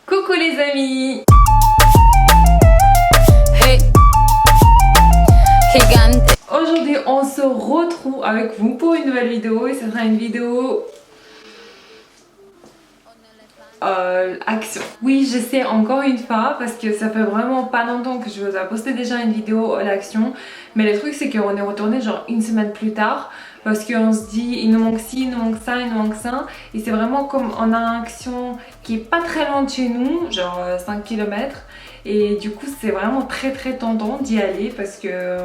Coucou les amis. Hey. Gigante. Aujourd'hui on se retrouve avec vous pour une nouvelle vidéo et ce sera une vidéo action. Oui, je sais, encore une fois, parce que ça fait vraiment pas longtemps que je vous ai posté déjà une vidéo à l'action, mais le truc c'est qu'on est retourné genre une semaine plus tard parce qu'on se dit il nous manque ci, il nous manque ça, il nous manque ça, et c'est vraiment comme on a une action qui est pas très loin de chez nous, genre 5 km, et du coup c'est vraiment très tentant d'y aller parce que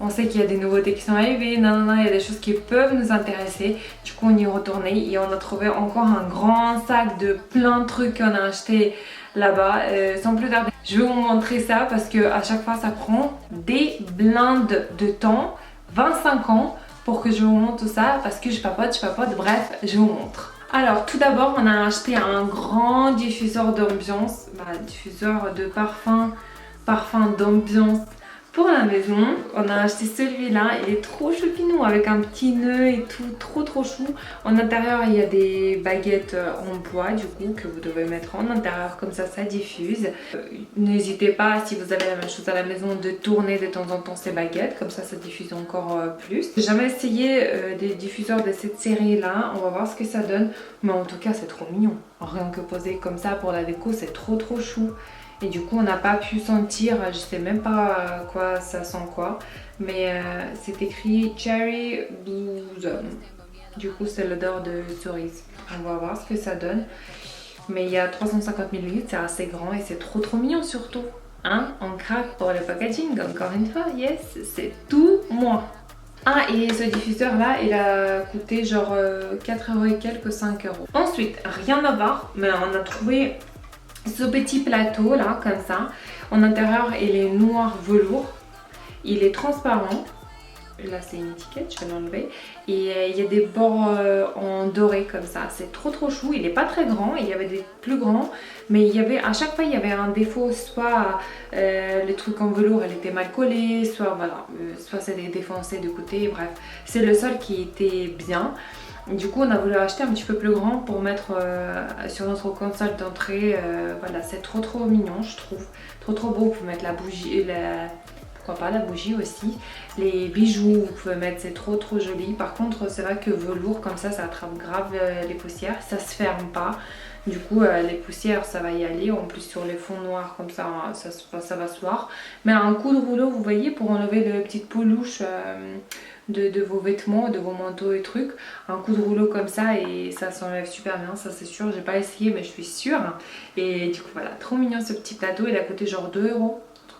on sait qu'il y a des nouveautés qui sont arrivées, il y a des choses qui peuvent nous intéresser. Du coup on y est retourné et on a trouvé encore un grand sac de plein de trucs qu'on a acheté là-bas. Sans plus tarder, je vais vous montrer ça parce que à chaque fois ça prend des blindes de temps, 25 ans, pour que je vous montre tout ça parce que je papote, bref, je vous montre. Alors tout d'abord on a acheté un grand diffuseur d'ambiance, diffuseur de parfum d'ambiance pour la maison. On a acheté celui-là, il est trop choupinou avec un petit nœud et tout, trop chou. En intérieur il y a des baguettes en bois du coup que vous devez mettre en intérieur, comme ça diffuse. N'hésitez pas, si vous avez la même chose à la maison, de tourner de temps en temps ces baguettes, comme ça diffuse encore plus. J'ai jamais essayé des diffuseurs de cette série là, on va voir ce que ça donne, mais en tout cas c'est trop mignon. Rien que posé comme ça pour la déco, c'est trop chou. Et du coup on n'a pas pu sentir, je sais même pas quoi ça sent quoi, mais c'est écrit Cherry Blossom. Du coup c'est l'odeur de cerise. On va voir ce que ça donne. Mais il y a 350 ml, c'est assez grand et c'est trop mignon surtout. Hein, on craque pour le packaging, encore une fois, yes, c'est tout moi. Ah, et ce diffuseur là il a coûté genre 4 € et quelques, 5 €. Ensuite, rien à voir, mais on a trouvé ce petit plateau là, comme ça. En intérieur il est noir velours, il est transparent. Là c'est une étiquette, je vais l'enlever. Et il y a des bords en doré comme ça, c'est trop chou. Il est pas très grand, il y avait des plus grands, mais il y avait, à chaque fois il y avait un défaut, soit les trucs en velours elle était mal collée, soit voilà, soit c'était défoncé de côté, bref. C'est le seul qui était bien. Du coup on a voulu acheter un petit peu plus grand pour mettre sur notre console d'entrée. Voilà, c'est trop mignon je trouve, trop beau. Vous pouvez mettre la bougie, pourquoi pas la bougie aussi, les bijoux vous pouvez mettre, c'est trop joli. Par contre c'est vrai que velours comme ça attrape grave les poussières, ça se ferme pas. Du coup les poussières ça va y aller, en plus sur les fonds noirs comme ça, ça va se voir. Mais un coup de rouleau vous voyez, pour enlever les petites pelouches de vos vêtements, de vos manteaux et trucs, un coup de rouleau comme ça et ça s'enlève super bien, ça c'est sûr. J'ai pas essayé mais je suis sûre. Et du coup voilà, trop mignon ce petit plateau, il a coûté genre 2 €,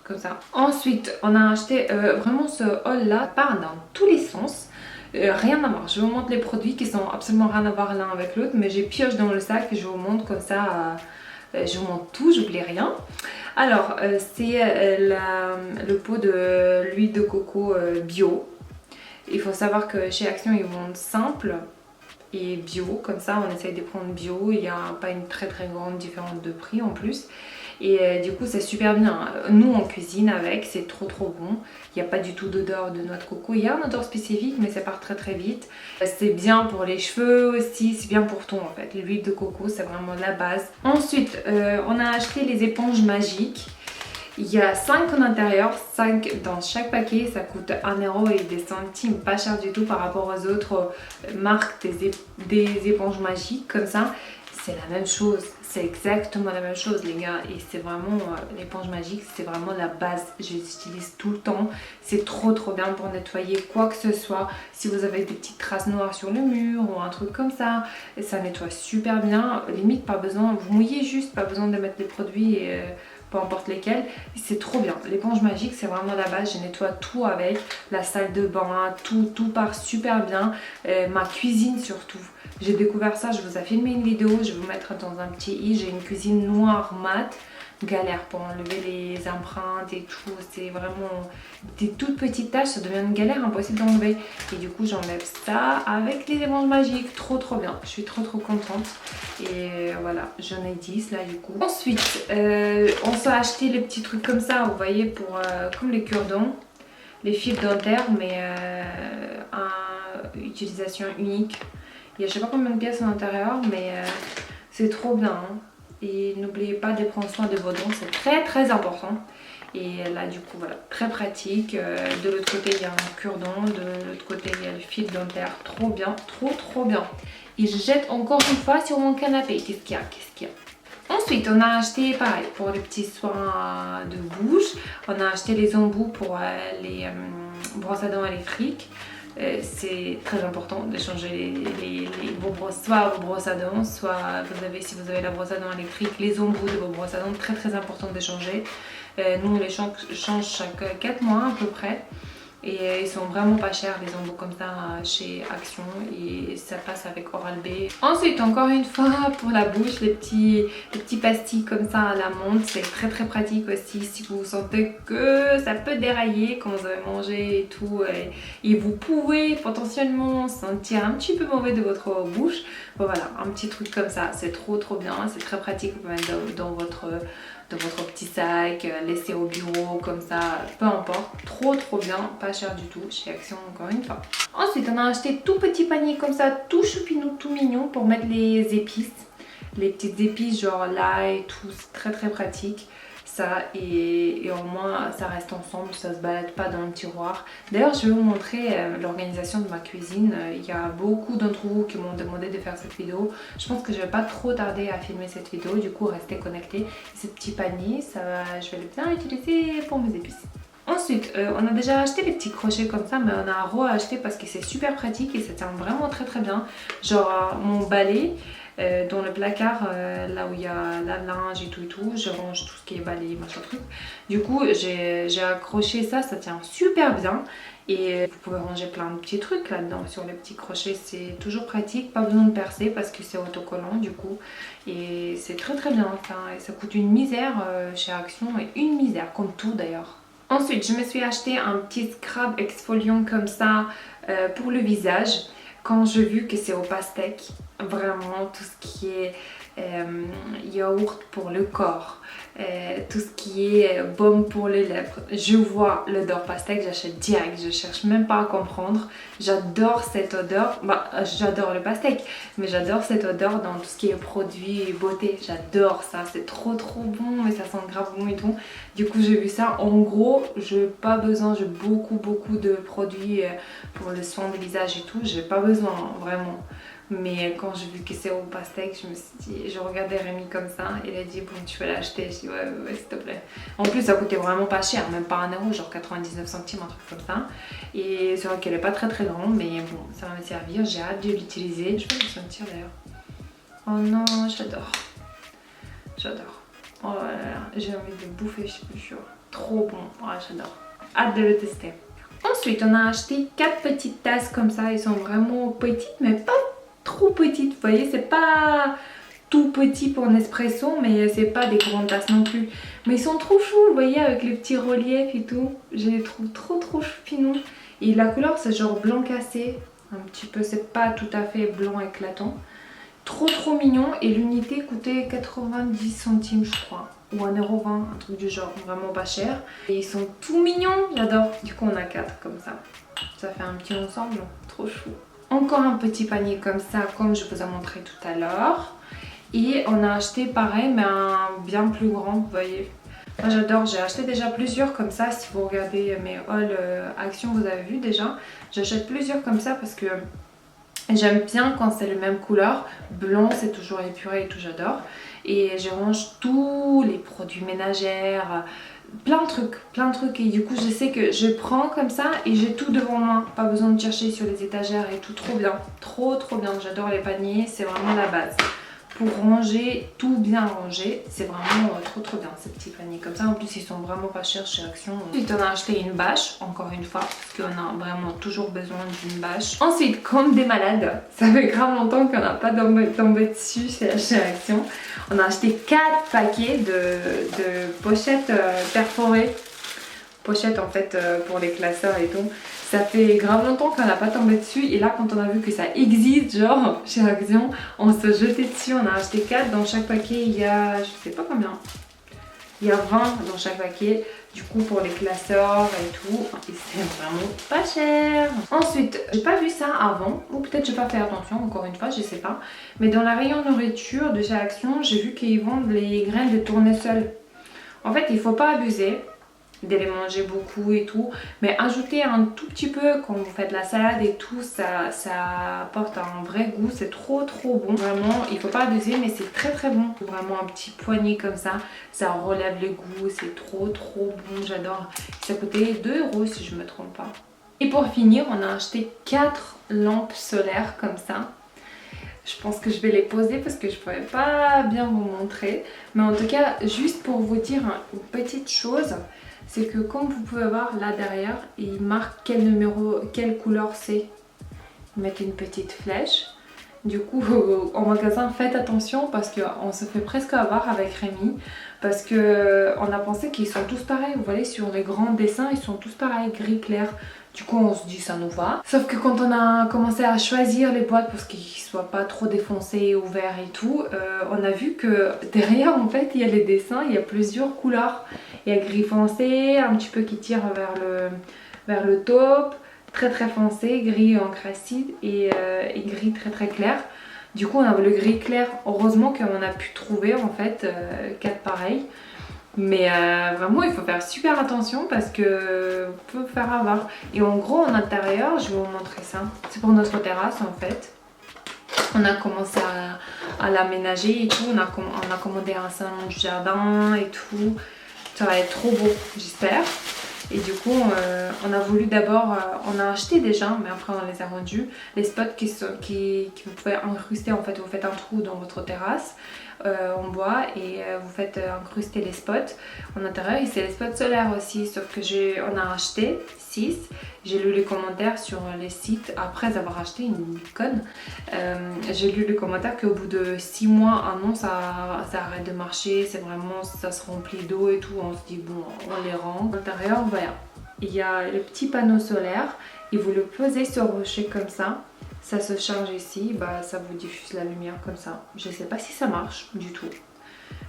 comme ça. Ensuite on a acheté vraiment ce haul là, part dans tous les sens, rien à voir. Je vous montre les produits qui sont absolument rien à voir l'un avec l'autre, mais j'ai pioche dans le sac et je vous montre comme ça, je vous montre tout, j'oublie rien. Alors c'est le pot de l'huile de coco bio. Il faut savoir que chez Action ils vendent simple et bio, comme ça on essaye de prendre bio, il n'y a pas une très grande différence de prix en plus. Et du coup c'est super bien, nous on cuisine avec, c'est trop bon. Il n'y a pas du tout d'odeur de noix de coco, il y a une odeur spécifique mais ça part très vite. C'est bien pour les cheveux aussi, c'est bien pour tout en fait. L'huile de coco c'est vraiment la base. Ensuite on a acheté les éponges magiques. Il y a 5 en intérieur, 5 dans chaque paquet, ça coûte 1 € et des centimes, pas cher du tout par rapport aux autres marques des éponges magiques comme ça. C'est la même chose, c'est exactement la même chose les gars, et c'est vraiment l'éponge magique, c'est vraiment la base, je l'utilise tout le temps. C'est trop bien pour nettoyer quoi que ce soit. Si vous avez des petites traces noires sur le mur ou un truc comme ça, ça nettoie super bien, limite pas besoin, vous mouillez juste, pas besoin de mettre les produits peu importe lesquels, c'est trop bien. L'éponge magique c'est vraiment la base, je nettoie tout avec, la salle de bain, tout part super bien, ma cuisine surtout. J'ai découvert ça, je vous ai filmé une vidéo, je vais vous mettre dans un petit i, j'ai une cuisine noire mat, galère pour enlever les empreintes et tout, c'est vraiment des toutes petites tâches, ça devient une galère impossible d'enlever. Et du coup j'enlève ça avec les éponges magiques, trop bien, je suis trop contente. Et voilà, j'en ai 10 là du coup. Ensuite on s'est acheté les petits trucs comme ça, vous voyez, pour comme les cure-dents, les fils dentaires, mais utilisation unique. Il y a je sais pas combien de pièces à l'intérieur, mais c'est trop bien hein. Et n'oubliez pas de prendre soin de vos dents, c'est très important. Et là du coup voilà, très pratique. De l'autre côté il y a un cure-dent, de l'autre côté il y a le fil dentaire, trop bien, trop bien. Et je jette encore une fois sur mon canapé. Qu'est-ce qu'il y a? Ensuite, on a acheté, pareil, pour les petits soins de bouche, on a acheté les embouts pour les brosses à dents électriques. C'est très important de changer soit vos brosses à dents, soit si vous avez la brosse à dents électrique, les embouts de vos brosses à dents, très important de changer. Nous, on les change chaque 4 mois à peu près. Et ils sont vraiment pas chers les embouts comme ça chez Action et ça passe avec Oral-B. Ensuite encore une fois pour la bouche, les petits pastilles comme ça à la menthe, c'est très pratique aussi si vous sentez que ça peut dérailler quand vous avez mangé et tout et vous pouvez potentiellement sentir un petit peu mauvais de votre bouche. Bon, voilà, un petit truc comme ça, c'est trop bien, c'est très pratique, vous pouvez mettre dans votre petit sac, laisser au bureau comme ça, peu importe, trop bien, pas cher du tout chez Action encore une fois. Ensuite on a acheté tout petit panier comme ça, tout choupinou, tout mignon pour mettre les épices, les petites épices genre l'ail et tout, c'est très pratique. Ça et au moins ça reste ensemble, ça se balade pas dans le tiroir. D'ailleurs je vais vous montrer l'organisation de ma cuisine. Il y a beaucoup d'entre vous qui m'ont demandé de faire cette vidéo. Je pense que je vais pas trop tarder à filmer cette vidéo, du coup restez connectés. Ce petit panier, je vais le bien utiliser pour mes épices. Ensuite, on a déjà acheté les petits crochets comme ça, mais on a re-acheté parce que c'est super pratique et ça tient vraiment très bien. Genre mon balai, dans le placard, là où il y a la linge et tout, je range tout ce qui est balai, machin truc. Du coup, j'ai accroché ça tient super bien. Et vous pouvez ranger plein de petits trucs là-dedans sur les petits crochets, c'est toujours pratique, pas besoin de percer parce que c'est autocollant du coup. Et c'est très bien, enfin, et ça coûte une misère chez Action, et une misère, comme tout d'ailleurs. Ensuite, je me suis acheté un petit scrub exfoliant comme ça pour le visage. Quand j'ai vu que c'est au pastèque, vraiment tout ce qui est yaourt pour le corps, tout ce qui est baume pour les lèvres, je vois l'odeur pastèque, j'achète direct, je cherche même pas à comprendre. J'adore cette odeur, j'adore le pastèque, mais j'adore cette odeur dans tout ce qui est produits beauté, j'adore ça, c'est trop bon et ça sent grave bon et tout. Du coup j'ai vu ça, en gros j'ai pas besoin, j'ai beaucoup de produits pour le soin du visage et tout, j'ai pas besoin vraiment. Mais quand j'ai vu que c'est au pastèque, je me suis dit, je regardais Rémi comme ça, il a dit bon tu vas l'acheter, je dis ouais s'il te plaît. En plus ça coûtait vraiment pas cher, même pas 1 euro, genre 99 centimes, un truc comme ça. Et c'est vrai qu'elle est pas très grande, mais bon ça va me servir, j'ai hâte de l'utiliser. Je vais le sentir d'ailleurs. Oh non, j'adore. Oh là là, j'ai envie de bouffer, je vous jure. Trop bon, oh, j'adore. Hâte de le tester. Ensuite on a acheté 4 petites tasses comme ça, elles sont vraiment petites mais pas trop petites, vous voyez, c'est pas tout petit pour Nespresso mais c'est pas des grandes tasses non plus, mais ils sont trop choux, vous voyez, avec les petits reliefs et tout, je les trouve trop choupinous. Et la couleur c'est genre blanc cassé, un petit peu, c'est pas tout à fait blanc éclatant, trop mignon. Et l'unité coûtait 90 centimes je crois, ou 1,20 €, un truc du genre, vraiment pas cher. Et ils sont tout mignons, j'adore. Du coup on a 4 comme ça, ça fait un petit ensemble, trop chou. Encore un petit panier comme ça, comme je vous ai montré tout à l'heure. Et on a acheté pareil, mais un bien plus grand, vous voyez. Moi j'adore, j'ai acheté déjà plusieurs comme ça. Si vous regardez mes hauls Action, vous avez vu déjà. J'achète plusieurs comme ça parce que j'aime bien quand c'est la même couleur. Blanc, c'est toujours épuré et tout, j'adore. Et je range tous les produits ménagères, plein de trucs, et du coup je sais que je prends comme ça et j'ai tout devant moi, pas besoin de chercher sur les étagères et tout, trop bien, trop bien. J'adore les paniers, c'est vraiment la base pour ranger, tout bien rangé, c'est vraiment trop bien ces petits paniers comme ça. En plus ils sont vraiment pas chers chez Action. Ensuite on a acheté une bâche, encore une fois, parce qu'on a vraiment toujours besoin d'une bâche. Ensuite, comme des malades, ça fait grave longtemps qu'on n'a pas tombé dessus chez Action, on a acheté 4 paquets de pochettes perforées. Pochettes en fait pour les classeurs et tout. Ça fait grave longtemps qu'on n'a pas tombé dessus, et là quand on a vu que ça existe genre chez Action, on se jetait dessus. On a acheté 4, dans chaque paquet il y a je sais pas combien, Il y a 20 dans chaque paquet. Du coup pour les classeurs et tout. Et c'est vraiment pas cher. Ensuite, j'ai pas vu ça avant. Ou peut-être j'ai pas fait attention, encore une fois, je sais pas. Mais dans la rayon nourriture de chez Action, j'ai vu qu'ils vendent les graines de tournesol. En fait, il faut pas abuser de les manger beaucoup et tout, mais ajouter un tout petit peu quand vous faites la salade et tout, ça apporte un vrai goût, c'est trop bon. Vraiment, il faut pas abuser, mais c'est très bon. Vraiment un petit poignet comme ça relève le goût, c'est trop bon, j'adore. Ça coûtait 2 € si je me trompe pas. Et pour finir, on a acheté 4 lampes solaires comme ça. Je pense que je vais les poser parce que je ne pourrais pas bien vous montrer. Mais en tout cas, juste pour vous dire une petite chose, c'est que comme vous pouvez voir là derrière, il marque quel numéro, quelle couleur c'est. Ils mettent une petite flèche. Du coup, en magasin, faites attention parce qu'on se fait presque avoir avec Rémi. Parce qu'on a pensé qu'ils sont tous pareils. Vous voyez, sur les grands dessins, ils sont tous pareils, gris clair. Du coup, on se dit ça nous va. Sauf que quand on a commencé à choisir les boîtes pour qu'ils ne soient pas trop défoncés, ouverts et tout, on a vu que derrière, en fait, il y a les dessins, il y a plusieurs couleurs. Il y a gris foncé, un petit peu qui tire vers le taupe, très foncé, gris encre acide et gris très clair. Du coup, on a le gris clair. Heureusement qu'on a pu trouver en fait 4 pareils. Mais vraiment il faut faire super attention parce que vous pouvez faire avoir. Et en gros en intérieur, je vais vous montrer ça. C'est pour notre terrasse en fait. On a commencé à l'aménager et tout. On a commandé un salon du jardin et tout. Ça va être trop beau, j'espère. Et du coup on a voulu d'abord, on a acheté déjà, mais après on les a vendus, les spots qui vous pouvez incruster en fait. Vous faites un trou dans votre terrasse en bois et vous faites incruster les spots en intérieur. Et c'est les spots solaires aussi, sauf que on a acheté 6. J'ai lu les commentaires sur les sites après avoir acheté une conne. J'ai lu les commentaires qu'au bout de 6 mois, 1 an, ça arrête de marcher. C'est vraiment, ça se remplit d'eau et tout. On se dit bon, on les rend. À l'intérieur, voilà, il y a le petit panneau solaire et vous le posez sur le rocher comme ça. Ça se charge ici, bah, ça vous diffuse la lumière comme ça. Je sais pas si ça marche du tout.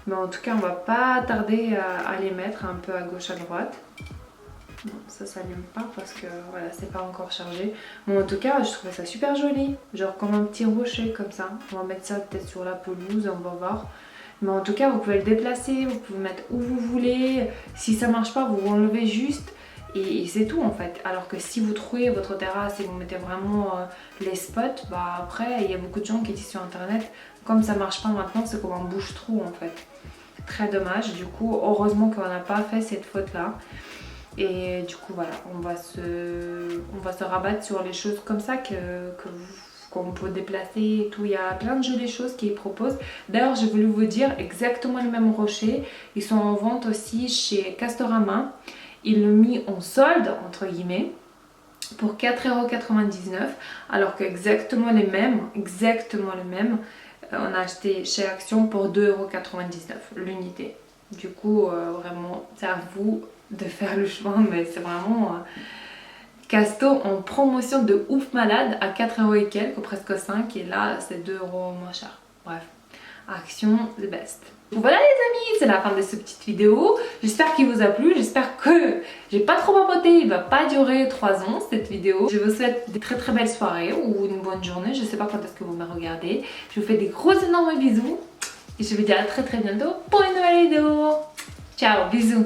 Mais en tout cas, on va pas tarder à les mettre un peu à gauche, à droite. Non, ça s'allume pas parce que voilà, c'est pas encore chargé. Bon, en tout cas, je trouvais ça super joli. Genre comme un petit rocher comme ça. On va mettre ça peut-être sur la pelouse, on va voir. Mais en tout cas, vous pouvez le déplacer, vous pouvez le mettre où vous voulez. Si ça marche pas, vous enlevez juste. Et c'est tout en fait. Alors que si vous trouvez votre terrasse et vous mettez vraiment les spots, bah après il y a beaucoup de gens qui disent sur internet, comme ça marche pas maintenant, c'est comme un bouche-trou en fait. Très dommage. Du coup, heureusement qu'on n'a pas fait cette faute là. Et du coup voilà, on va se rabattre sur les choses comme ça qu'on peut déplacer et tout. Il y a plein de jolies choses qu'ils proposent. D'ailleurs, j'ai voulu vous dire exactement les mêmes rochers. Ils sont en vente aussi chez Castorama. Ils l'ont mis en solde entre guillemets pour 4,99 €, alors que exactement les mêmes, on a acheté chez Action pour 2,99 € l'unité. Du coup vraiment c'est à vous de faire le choix, mais c'est vraiment Casto en promotion de ouf malade à 4 € et quelques, presque 5, et là c'est 2 € moins cher. Bref, Action the best. Voilà les amis, c'est la fin de cette petite vidéo. J'espère qu'il vous a plu, j'espère que j'ai pas trop papoté, il va pas durer 3 ans cette vidéo. Je vous souhaite des très belles soirées ou une bonne journée, je sais pas quand est-ce que vous me regardez. Je vous fais des gros énormes bisous et je vous dis à très bientôt pour une nouvelle vidéo. Ciao, bisous.